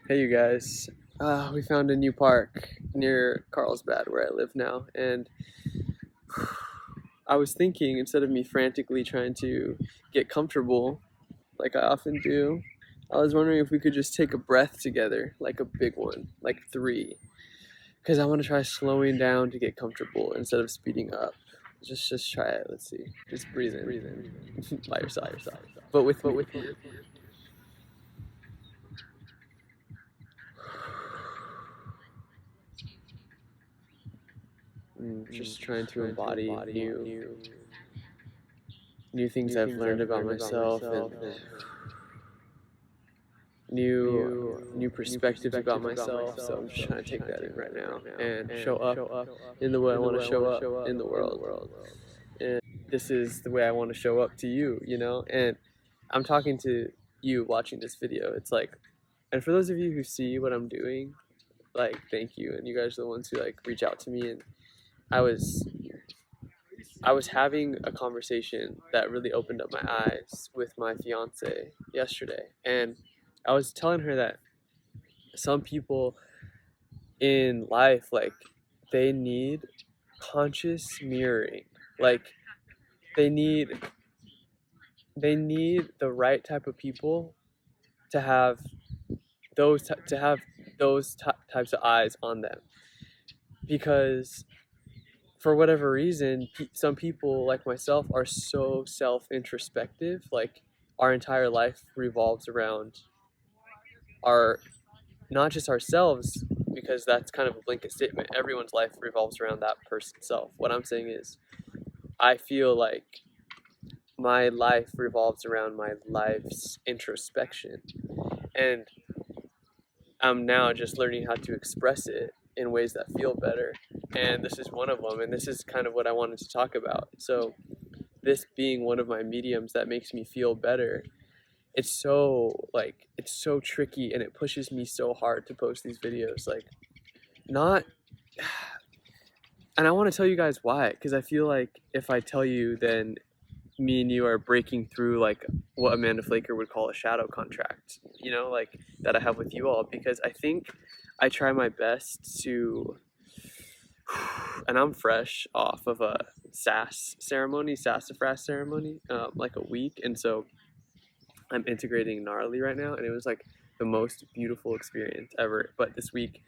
Hey, you guys. We found a new park near Carlsbad where I live now, and I was thinking instead of me frantically trying to get comfortable like I often do, I was wondering if we could just take a breath together, like a big one, like three, because I want to try slowing down to get comfortable instead of speeding up. Just try it. Let's see. Just breathe in by yourself, but with me. Just trying to embody new things I've learned about myself and new perspectives about myself. So I'm just trying to take that in right now and show up in the way I want to show up in the world. And this is the way I want to show up to you, you know? And I'm talking to you watching this video. It's like, and for those of you who see what I'm doing, like, thank you. And you guys are the ones who like reach out to me. And I was I was having a conversation that really opened up my eyes with my fiance yesterday. And I was telling her that some people in life, like, they need conscious mirroring. Like, they need they need the right type of people to have those types of eyes on them, because for whatever reason, some people like myself are so self-introspective. Like, our entire life revolves around our not just ourselves, because that's kind of a blanket statement. Everyone's life revolves around that person's self. What I'm saying is, I feel like my life revolves around my life's introspection, and I'm now just learning how to express it in ways that feel better. And this is one of them, and this is kind of what I wanted to talk about. So, this being one of my mediums that makes me feel better, it's so tricky, and it pushes me so hard to post these videos. Like, not and I want to tell you guys why, because I feel like if I tell you, then me and you are breaking through like what Amanda Flaker would call a shadow contract, like that I have with you all, because I think I try my best to, and I'm fresh off of a sassafras ceremony, like a week, and so I'm integrating gnarly right now, and it was like the most beautiful experience ever. But this week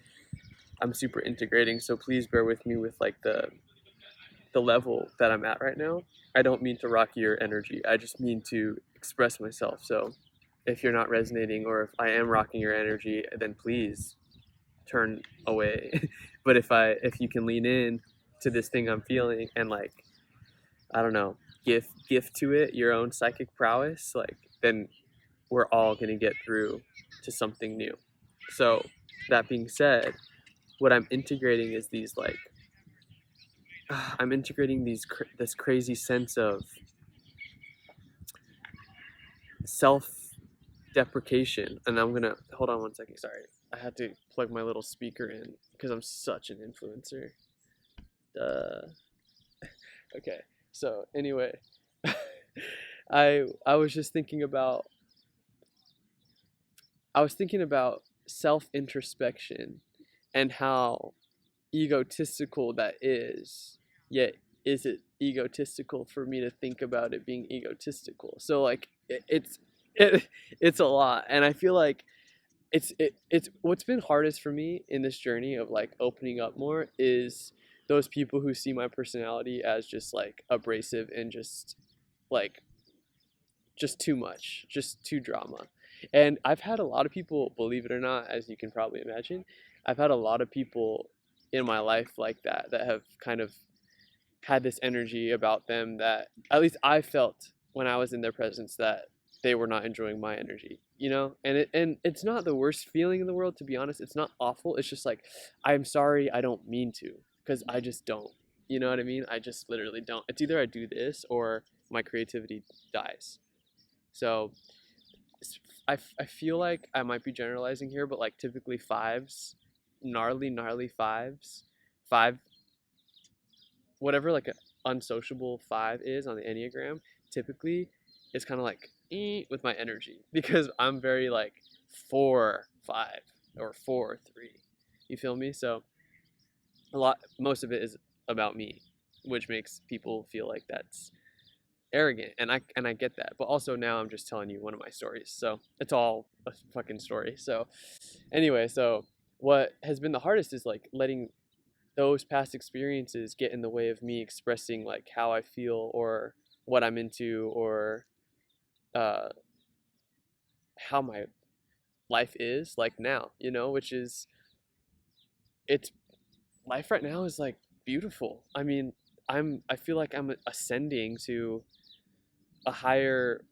I'm super integrating, so please bear with me with like the level that I'm at right now. I don't mean to rock your energy. I just mean to express myself. So if you're not resonating, or if I am rocking your energy, then please turn away. But if you can lean in to this thing I'm feeling, and like, I don't know, gift to it your own psychic prowess, like, then we're all going to get through to something new. So that being said, what I'm integrating is these like I'm integrating this crazy sense of self-deprecation. And I'm gonna hold on one second. Sorry, I had to plug my little speaker in because I'm such an influencer. Okay, so anyway, I was just thinking about self-introspection and how egotistical that is. Yet, is it egotistical for me to think about it being egotistical? So like, it's a lot, and I feel like it's what's been hardest for me in this journey of like opening up more is those people who see my personality as just like abrasive and just like just too much, just too drama. And I've had a lot of people, believe it or not, as you can probably imagine, I've had a lot of people in my life like that have kind of had this energy about them that at least I felt when I was in their presence, that they were not enjoying my energy, and it's not the worst feeling in the world, to be honest. It's not awful. It's just like, I'm sorry, I don't mean to, because I just don't. You know what I mean? I just literally don't. It's either I do this or my creativity dies. So I feel like I might be generalizing here, but like typically fives, gnarly fives, five, whatever like an unsociable five is on the Enneagram, typically it's kind of like with my energy, because I'm very like 4-5. or 4 or 3. You feel me? So most of it is about me, which makes people feel like that's arrogant, and I get that. But also now I'm just telling you one of my stories, so it's all a fucking story. So anyway, so what has been the hardest is like letting those past experiences get in the way of me expressing like how I feel or what I'm into, or uh how my life is like now, which is, it's, life right now is like beautiful. I mean, I feel like I'm ascending to a higher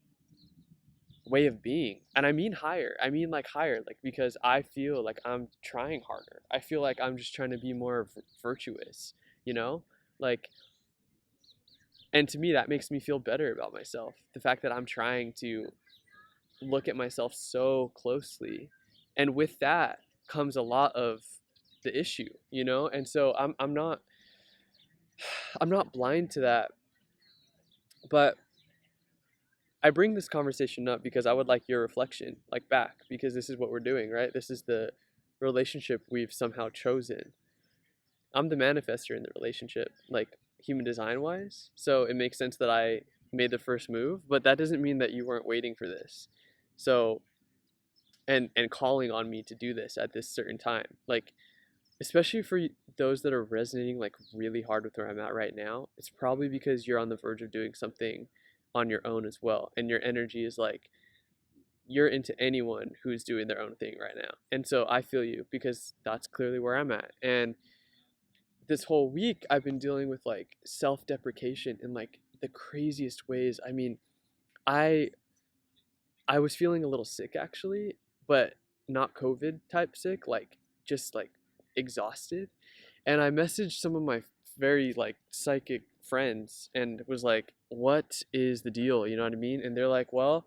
way of being. And I mean higher. I mean like higher, like because I feel like I'm trying harder. I feel like I'm just trying to be more virtuous, you know? Like, and to me that makes me feel better about myself. The fact that I'm trying to look at myself so closely. And with that comes a lot of the issue, And so I'm not blind to that, but I bring this conversation up because I would like your reflection, like back, because this is what we're doing, right? This is the relationship we've somehow chosen. I'm the manifester in the relationship, like human design wise. So it makes sense that I made the first move, but that doesn't mean that you weren't waiting for this. So, and calling on me to do this at this certain time, like especially for those that are resonating like really hard with where I'm at right now, it's probably because you're on the verge of doing something on your own as well, and your energy is like you're into anyone who's doing their own thing right now. And so I feel you because that's clearly where I'm at. And this whole week I've been dealing with like self-deprecation in like the craziest ways. I mean, I I was feeling a little sick actually, but not COVID type sick, like just like exhausted. And I messaged some of my very like psychic friends and was like, "What is the deal?" You know what I mean? And they're like, "Well,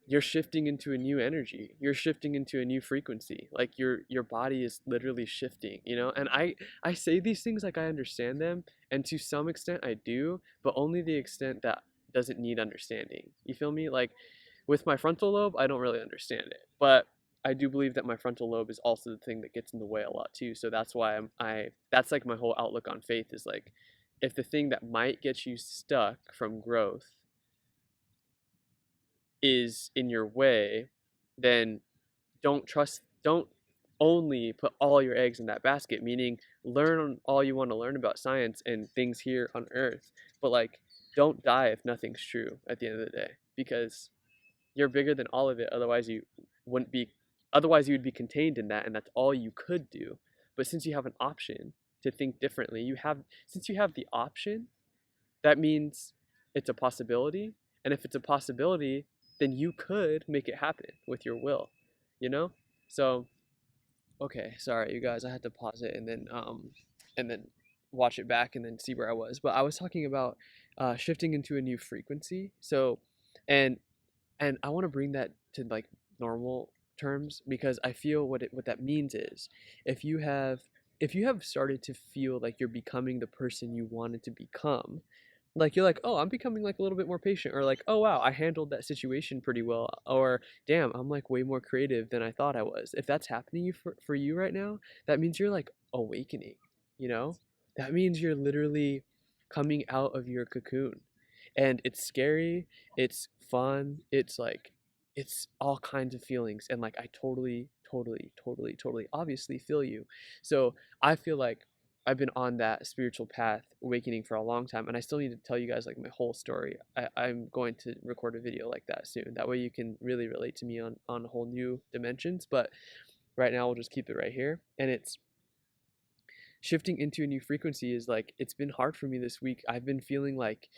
you're shifting into a new energy. You're shifting into a new frequency. Like your body is literally shifting, And I say these things like I understand them, and to some extent I do, but only the extent that doesn't need understanding. You feel me? Like with my frontal lobe, I don't really understand it, but I do believe that my frontal lobe is also the thing that gets in the way a lot too. So that's why that's like my whole outlook on faith is like, if the thing that might get you stuck from growth is in your way, then don't only put all your eggs in that basket, meaning learn all you want to learn about science and things here on earth, but like don't die if nothing's true at the end of the day, because you're bigger than all of it. Wouldn't be Otherwise you would be contained in that, and that's all you could do. But since you have an option to think differently, since you have the option, that means it's a possibility. And if it's a possibility, then you could make it happen with your will, you know? So, okay, sorry you guys, I had to pause it and then watch it back and then see where I was. But I was talking about shifting into a new frequency. So, and I want to bring that to like normal terms, because I feel what that means is, if you have if you have started to feel like you're becoming the person you wanted to become, like you're like, oh, I'm becoming like a little bit more patient, or like, oh wow, I handled that situation pretty well, or damn, I'm like way more creative than I thought I was. If that's happening for you right now, that means you're like awakening, you know? That means you're literally coming out of your cocoon. And it's scary, it's fun, it's like it's all kinds of feelings, and like I totally obviously feel you. So I feel like I've been on that spiritual path awakening for a long time, and I still need to tell you guys like my whole story. I'm going to record a video like that soon. That way you can really relate to me on whole new dimensions. But right now we'll just keep it right here. And it's shifting into a new frequency is like, it's been hard for me this week. I've been feeling like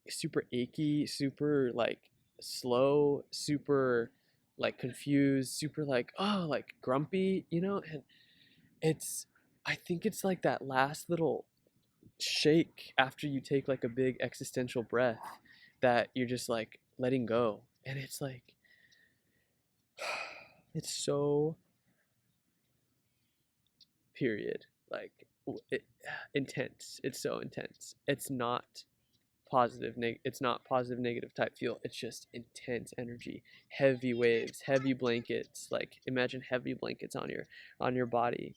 super achy, super like slow, super like confused, super like, oh, like grumpy, And it's I think it's like that last little shake after you take like a big existential breath, that you're just like letting go. And it's like it's so period like intense. It's so intense. It's not it's not positive negative type feel. It's just intense energy, heavy waves, heavy blankets. Like imagine heavy blankets on your body.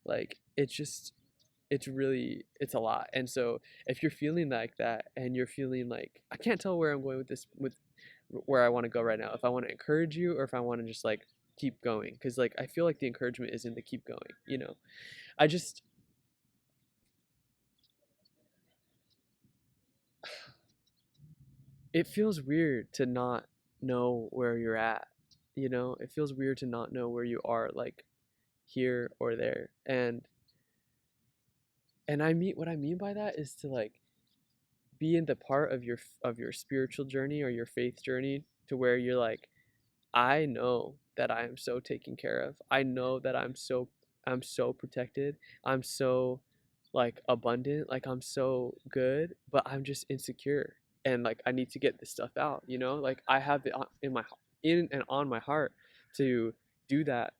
Like it's really it's a lot. And so if you're feeling like that and you're feeling like I can't tell where I'm going with this with where I want to go right now, if I want to encourage you or if I want to just like keep going, because like I feel like the encouragement is in the keep going, you know. I just it feels weird to not know where you're at, you know. It feels weird to not know where you are, like here or there. And I mean what I mean by that is to like be in the part of your spiritual journey or your faith journey to where you're like, I know that I am so taken care of. I know that I'm so protected. I'm so like abundant, like I'm so good, but I'm just insecure and like I need to get this stuff out, you know? Like I have it in my in and on my heart to do that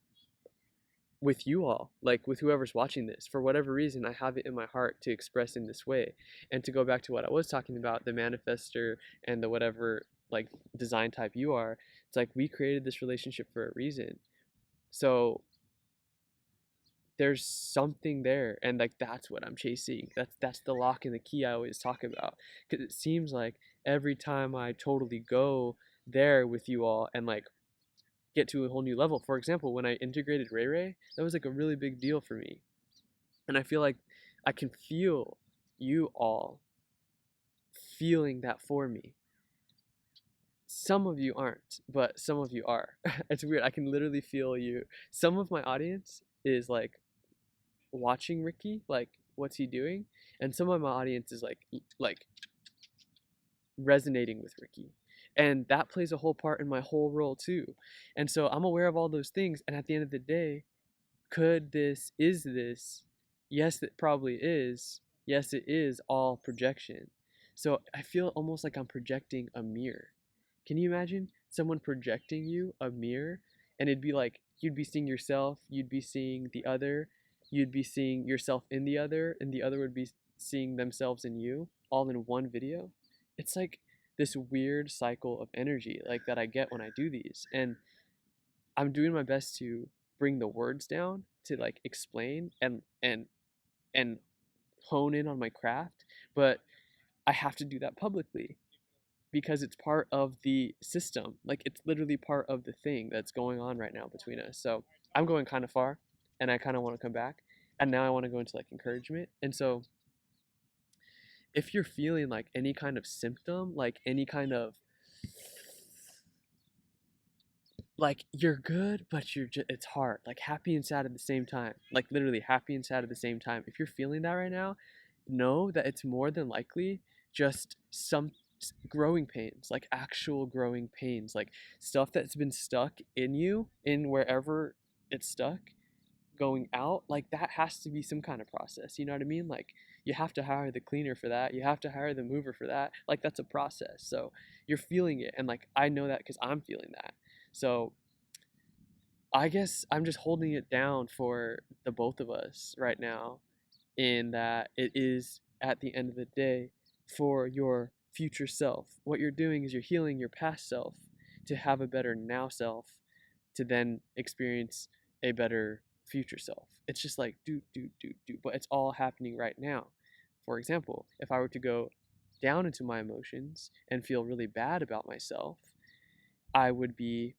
with you all, like with whoever's watching this. For whatever reason, I have it in my heart to express in this way. And to go back to what I was talking about, the manifester and the whatever like design type you are, it's like we created this relationship for a reason. So there's something there, and like that's what I'm chasing. That's the lock and the key I always talk about, because it seems like every time I totally go there with you all and like get to a whole new level. For example, when I integrated Ray Ray, that was like a really big deal for me. And I feel like I can feel you all feeling that for me. Some of you aren't, but some of you are. It's weird. I can literally feel you. Some of my audience is like watching Ricky, like what's he doing? And some of my audience is like resonating with Ricky. And that plays a whole part in my whole role too. And so I'm aware of all those things, and at the end of the day, could this, is this? Yes, it probably is. Yes, it is all projection. So I feel almost like I'm projecting a mirror. Can you imagine someone projecting you a mirror? And it'd be like you'd be seeing yourself, you'd be seeing the other, you'd be seeing yourself in the other, and the other would be seeing themselves in you, all in one video. It's like this weird cycle of energy like that I get when I do these. And I'm doing my best to bring the words down to like explain and hone in on my craft, but I have to do that publicly because it's part of the system. Like it's literally part of the thing that's going on right now between us. So I'm going kind of far and I kind of want to come back. And now I want to go into like encouragement. And so if you're feeling like any kind of symptom, like any kind of like you're good but you're just it's hard, like happy and sad at the same time, like literally happy and sad at the same time. If you're feeling that right now, know that it's more than likely just some growing pains, like actual growing pains, like stuff that's been stuck in you, in wherever it's stuck, going out. Like that has to be some kind of process, you know what I mean? Like you have to hire the cleaner for that, you have to hire the mover for that, like that's a process. So you're feeling it, and like I know that because I'm feeling that. So I guess I'm just holding it down for the both of us right now, in that it is at the end of the day for your future self. What you're doing is you're healing your past self to have a better now self, to then experience a better future self. It's just like do, but it's all happening right now. For example, if I were to go down into my emotions and feel really bad about myself, I would be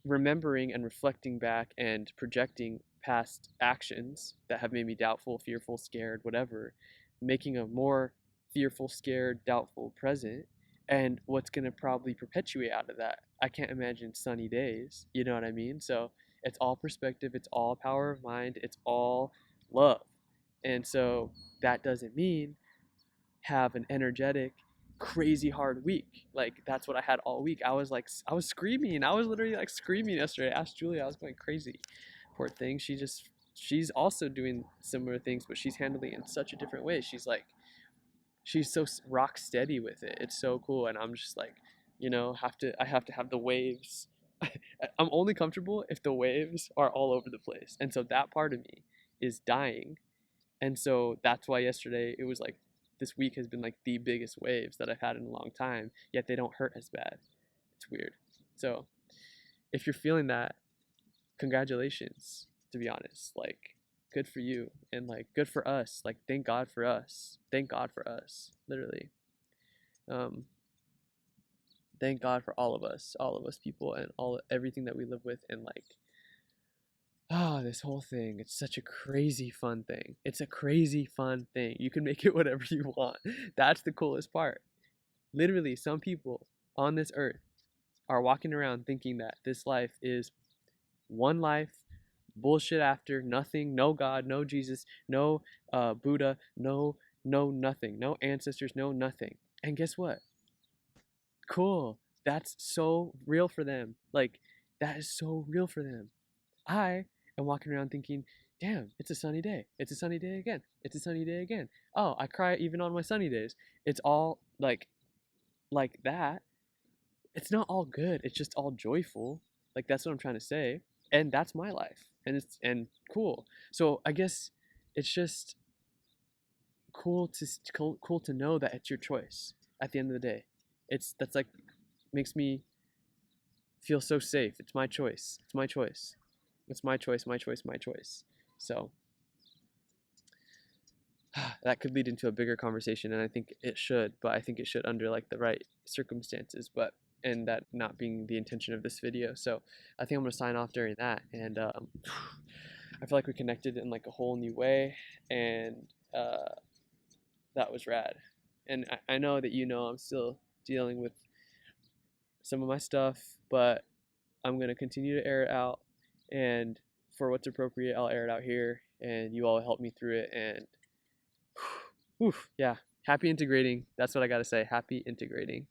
remembering and reflecting back and projecting past actions that have made me doubtful, fearful, scared, whatever, making a more fearful, scared, doubtful present. And what's going to probably perpetuate out of that? I can't imagine sunny days. You know what I mean? So it's all perspective, it's all power of mind, it's all love. And so that doesn't mean have an energetic, crazy hard week. Like that's what I had all week. I was screaming. I was literally like screaming yesterday. Ask Julia, I was going crazy. Poor thing. She's also doing similar things, but she's handling it in such a different way. She's so rock steady with it. It's so cool, and I'm just like, you know, I have to have the waves. I'm only comfortable if the waves are all over the place, and so that part of me is dying. And so that's why yesterday it was like this week has been like the biggest waves that I've had in a long time, yet they don't hurt as bad. It's weird. So if you're feeling that, congratulations, to be honest. Like, good for you, and like good for us. Like, thank God for us. Thank God for us, literally. Um thank God for all of us people, and everything that we live with, and like, this whole thing, it's such a crazy fun thing. It's a crazy fun thing. You can make it whatever you want. That's the coolest part. Literally, some people on this earth are walking around thinking that this life is one life, bullshit after, nothing, no God, no Jesus, no Buddha, no nothing, no ancestors, no nothing. And guess what? Cool. That's so real for them. Like, that is so real for them. I am walking around thinking, damn, it's a sunny day. It's a sunny day again. It's a sunny day again. Oh, I cry even on my sunny days. It's all like that. It's not all good. It's just all joyful. Like, that's what I'm trying to say. And that's my life. And cool. So I guess it's just cool to know that it's your choice at the end of the day. That's like, makes me feel so safe. It's my choice. It's my choice. It's my choice, my choice, my choice. So that could lead into a bigger conversation, and I think it should, but I think it should under like the right circumstances, but and that not being the intention of this video. So I think I'm gonna sign off during that, and I feel like we connected in like a whole new way, and that was rad. And I know that I'm still dealing with some of my stuff, but I'm gonna continue to air it out, and for what's appropriate, I'll air it out here, and you all help me through it. And yeah, happy integrating. That's what I gotta say. Happy integrating.